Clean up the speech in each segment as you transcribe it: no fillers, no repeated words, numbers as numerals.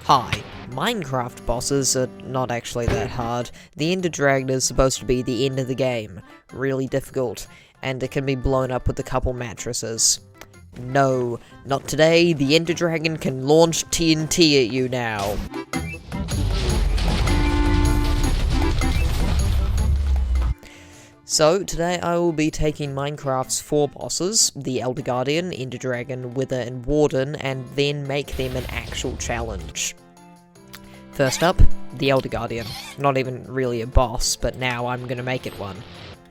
Hi, Minecraft bosses are not actually that hard. The Ender Dragon is supposed to be the end of the game. Really difficult, and it can be blown up with a couple mattresses. No, not today. The Ender Dragon can launch TNT at you now. So, today I will be taking Minecraft's 4 bosses, the Elder Guardian, Ender Dragon, Wither, and Warden, and then make them an actual challenge. First up, the Elder Guardian. Not even really a boss, but now I'm gonna make it one.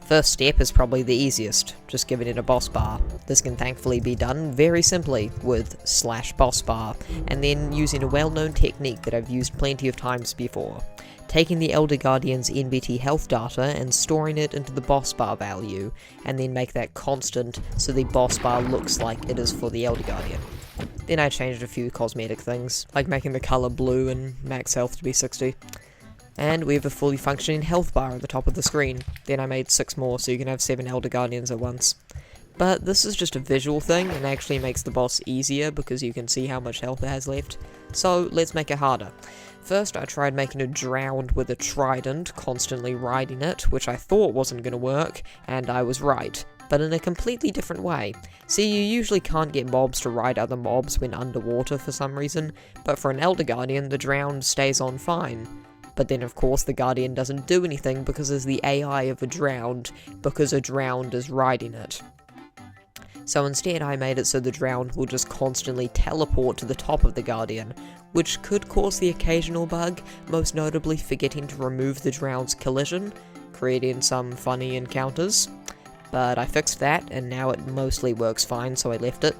First step is probably the easiest, just giving it a boss bar. This can thankfully be done very simply with /boss bar, and then using a well-known technique that I've used plenty of times before. Taking the Elder Guardian's NBT health data and storing it into the boss bar value, and then make that constant so the boss bar looks like it is for the Elder Guardian. Then I changed a few cosmetic things, like making the colour blue and max health to be 60. And we have a fully functioning health bar at the top of the screen. Then I made 6 more so you can have 7 Elder Guardians at once. But this is just a visual thing and actually makes the boss easier because you can see how much health it has left. So let's make it harder. First I tried making it drowned with a trident, constantly riding it, which I thought wasn't going to work, and I was right. But in a completely different way. See, you usually can't get mobs to ride other mobs when underwater for some reason, but for an Elder Guardian the drowned stays on fine. But then of course the Guardian doesn't do anything because it's the AI of a drowned, because a drowned is riding it. So instead I made it so the drowned will just constantly teleport to the top of the Guardian, which could cause the occasional bug, most notably forgetting to remove the drowned's collision, creating some funny encounters. But I fixed that, and now it mostly works fine, so I left it.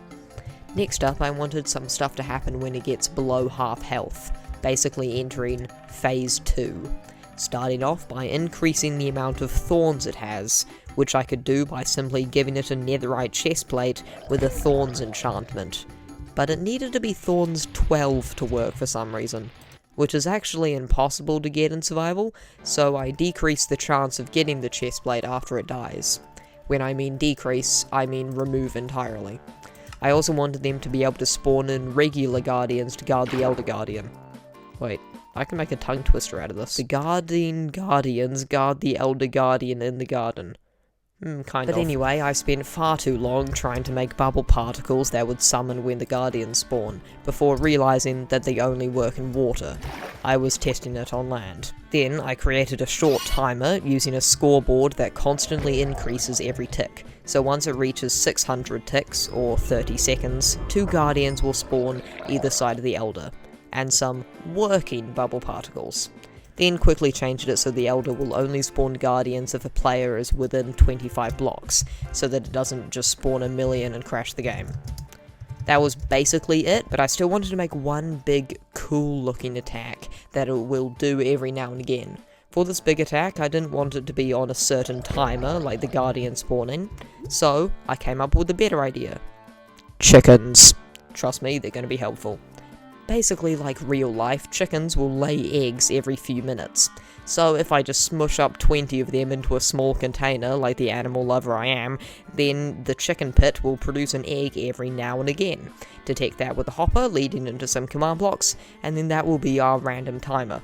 Next up, I wanted some stuff to happen when it gets below half health, basically entering Phase 2. Starting off by increasing the amount of thorns it has, which I could do by simply giving it a netherite chestplate with a thorns enchantment. But it needed to be thorns 12 to work for some reason, which is actually impossible to get in survival, so I decreased the chance of getting the chestplate after it dies. When I mean decrease, I mean remove entirely. I also wanted them to be able to spawn in regular guardians to guard the Elder Guardian. Wait, I can make a tongue twister out of this. The guardians guard the Elder Guardian in the garden. Kind of. But anyway, I spent far too long trying to make bubble particles that would summon when the Guardians spawn, before realizing that they only work in water. I was testing it on land. Then, I created a short timer using a scoreboard that constantly increases every tick. So once it reaches 600 ticks, or 30 seconds, 2 Guardians will spawn either side of the Elder, and some working bubble particles. Then quickly changed it so the Elder will only spawn Guardians if a player is within 25 blocks, so that it doesn't just spawn a million and crash the game. That was basically it, but I still wanted to make one big, cool looking attack that it will do every now and again. For this big attack, I didn't want it to be on a certain timer, like the Guardian spawning, so I came up with a better idea. Chickens. Trust me, they're going to be helpful. Basically, like real life, chickens will lay eggs every few minutes. So if I just smush up 20 of them into a small container, like the animal lover I am, then the chicken pit will produce an egg every now and again. Detect that with a hopper, leading into some command blocks, and then that will be our random timer.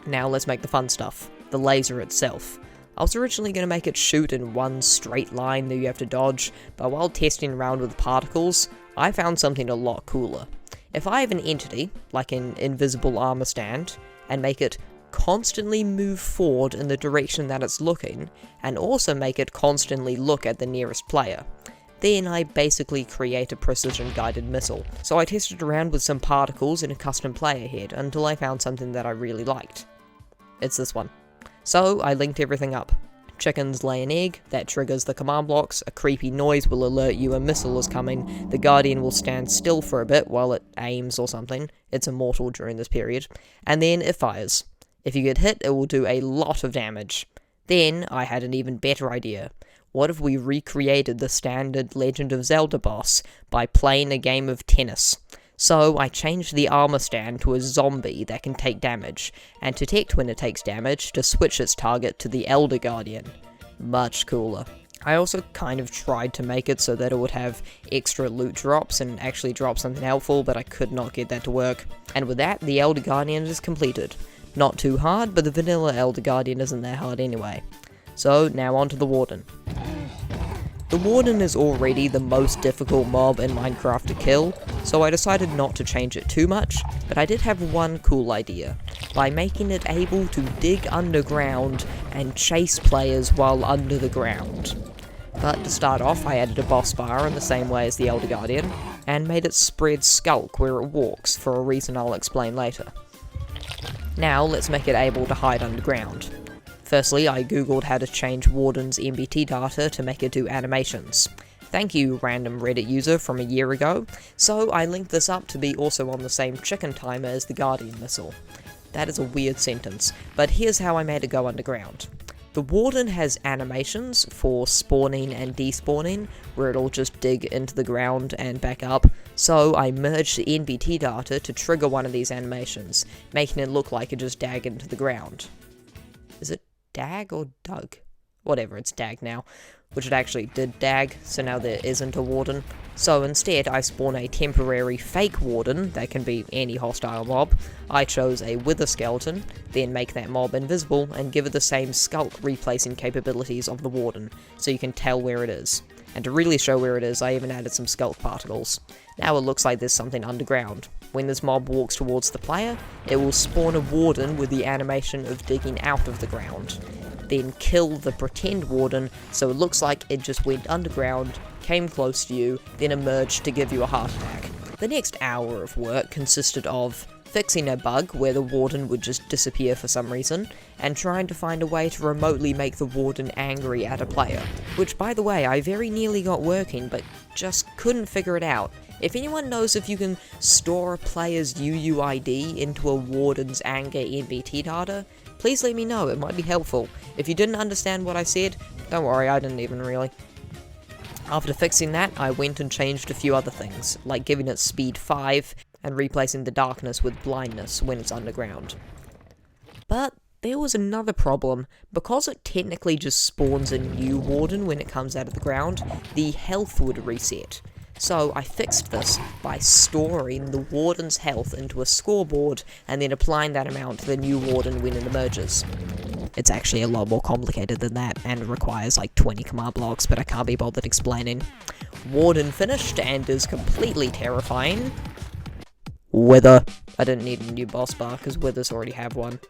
Now let's make the fun stuff. The laser itself. I was originally going to make it shoot in one straight line that you have to dodge, but while testing around with particles, I found something a lot cooler. If I have an entity, like an invisible armor stand, and make it constantly move forward in the direction that it's looking, and also make it constantly look at the nearest player, then I basically create a precision-guided missile. So I tested around with some particles in a custom player head until I found something that I really liked. It's this one. So I linked everything up. Chickens lay an egg, that triggers the command blocks, a creepy noise will alert you a missile is coming, the Guardian will stand still for a bit while it aims or something, it's immortal during this period, and then it fires. If you get hit, it will do a lot of damage. Then, I had an even better idea. What if we recreated the standard Legend of Zelda boss by playing a game of tennis? So I changed the armor stand to a zombie that can take damage, and detect when it takes damage to switch its target to the Elder Guardian. Much cooler. I also kind of tried to make it so that it would have extra loot drops and actually drop something helpful, but I could not get that to work. And with that, the Elder Guardian is completed. Not too hard, but the vanilla Elder Guardian isn't that hard anyway. So, now on to the Warden. The Warden is already the most difficult mob in Minecraft to kill, so I decided not to change it too much, but I did have one cool idea. By making it able to dig underground and chase players while under the ground. But to start off, I added a boss bar in the same way as the Elder Guardian, and made it spread skulk where it walks, for a reason I'll explain later. Now, let's make it able to hide underground. Firstly, I googled how to change Warden's MBT data to make it do animations. Thank you, random Reddit user from a year ago, so I linked this up to be also on the same chicken timer as the Guardian missile. That is a weird sentence, but here's how I made it go underground. The Warden has animations for spawning and despawning, where it'll just dig into the ground and back up, so I merged the NBT data to trigger one of these animations, making it look like it just dug into the ground. Is it dag or dug? Whatever, it's dag now. Which it actually did dag, so now there isn't a Warden. So instead, I spawn a temporary fake Warden that can be any hostile mob. I chose a Wither Skeleton, then make that mob invisible and give it the same skulk replacing capabilities of the Warden, so you can tell where it is. And to really show where it is, I even added some skulk particles. Now it looks like there's something underground. When this mob walks towards the player, it will spawn a Warden with the animation of digging out of the ground. Then kill the pretend Warden, so it looks like it just went underground, came close to you, then emerged to give you a heart attack. The next hour of work consisted of fixing a bug where the Warden would just disappear for some reason, and trying to find a way to remotely make the Warden angry at a player. Which, by the way, I very nearly got working, but just couldn't figure it out. If anyone knows if you can store a player's UUID into a Warden's anger NBT data, please let me know, it might be helpful. If you didn't understand what I said, don't worry, I didn't even really. After fixing that, I went and changed a few other things, like giving it speed 5, and replacing the darkness with blindness when it's underground. But there was another problem. Because it technically just spawns a new Warden when it comes out of the ground, the health would reset. So I fixed this by storing the Warden's health into a scoreboard and then applying that amount to the new Warden when it emerges. It's actually a lot more complicated than that and requires like 20 command blocks, but I can't be bothered explaining. Warden finished and is completely terrifying. Wither. I didn't need a new boss bar because Withers already have one.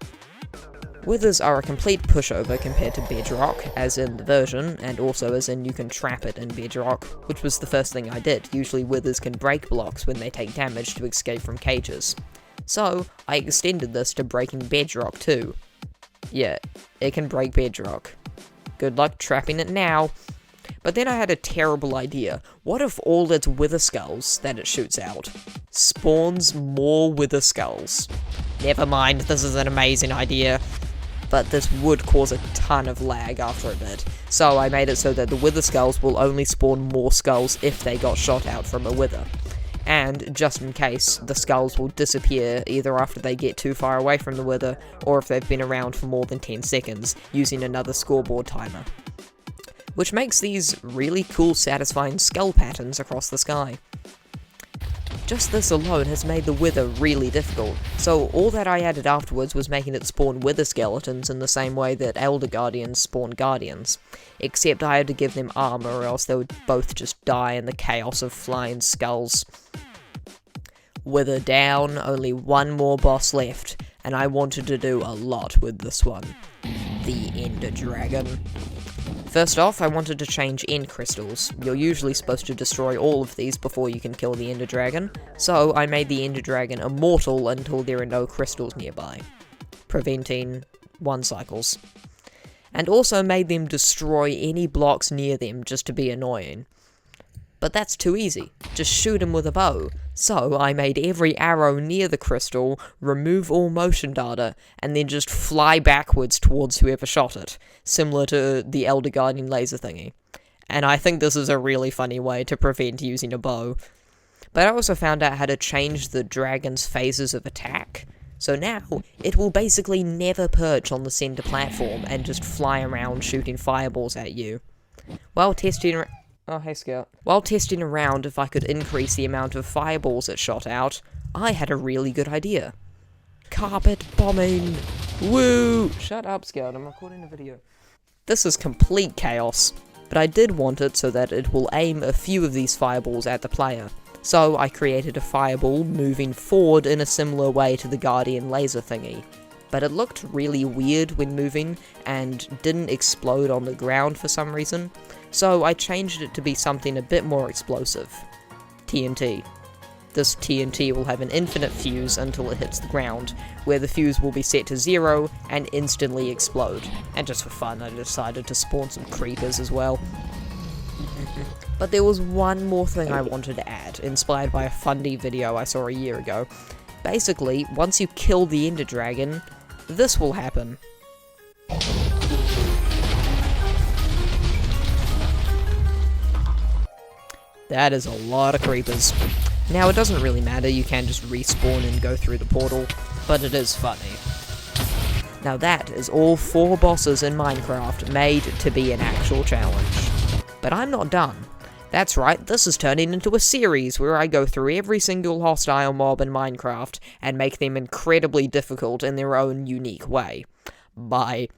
Withers are a complete pushover compared to Bedrock, as in the version, and also as in you can trap it in Bedrock, which was the first thing I did. Usually Withers can break blocks when they take damage to escape from cages. So, I extended this to breaking Bedrock too. Yeah, it can break Bedrock. Good luck trapping it now. But then I had a terrible idea. What if all its Wither Skulls that it shoots out spawns more Wither Skulls? Never mind, this is an amazing idea. But this would cause a ton of lag after a bit. So I made it so that the Wither Skulls will only spawn more skulls if they got shot out from a Wither. And, just in case, the skulls will disappear either after they get too far away from the Wither, or if they've been around for more than 10 seconds, using another scoreboard timer. Which makes these really cool satisfying skull patterns across the sky. Just this alone has made the Wither really difficult, so all that I added afterwards was making it spawn Wither Skeletons in the same way that Elder Guardians spawn Guardians, except I had to give them armor or else they would both just die in the chaos of flying skulls. Wither down, only one more boss left, and I wanted to do a lot with this one. The Ender Dragon. First off, I wanted to change end crystals. You're usually supposed to destroy all of these before you can kill the Ender Dragon, so I made the Ender Dragon immortal until there are no crystals nearby, preventing one cycles. And also made them destroy any blocks near them just to be annoying. But that's too easy, just shoot him with a bow. So I made every arrow near the crystal remove all motion data, and then just fly backwards towards whoever shot it, similar to the Elder Guardian laser thingy. And I think this is a really funny way to prevent using a bow. But I also found out how to change the dragon's phases of attack. So now, it will basically never perch on the center platform and just fly around shooting fireballs at you. While testing Oh, hey, Scout. While testing around if I could increase the amount of fireballs it shot out, I had a really good idea. Carpet bombing! Woo! Shut up, Scout, I'm recording a video. This is complete chaos, but I did want it so that it will aim a few of these fireballs at the player. So I created a fireball moving forward in a similar way to the Guardian laser thingy. But it looked really weird when moving, and didn't explode on the ground for some reason, so I changed it to be something a bit more explosive. TNT. This TNT will have an infinite fuse until it hits the ground, where the fuse will be set to 0 and instantly explode. And just for fun, I decided to spawn some creepers as well. But there was one more thing I wanted to add, inspired by a funny video I saw a year ago. Basically, once you kill the Ender Dragon, this will happen. That is a lot of creepers. Now, it doesn't really matter, you can just respawn and go through the portal, but it is funny. Now that is all 4 bosses in Minecraft made to be an actual challenge. But I'm not done. That's right, this is turning into a series where I go through every single hostile mob in Minecraft and make them incredibly difficult in their own unique way. By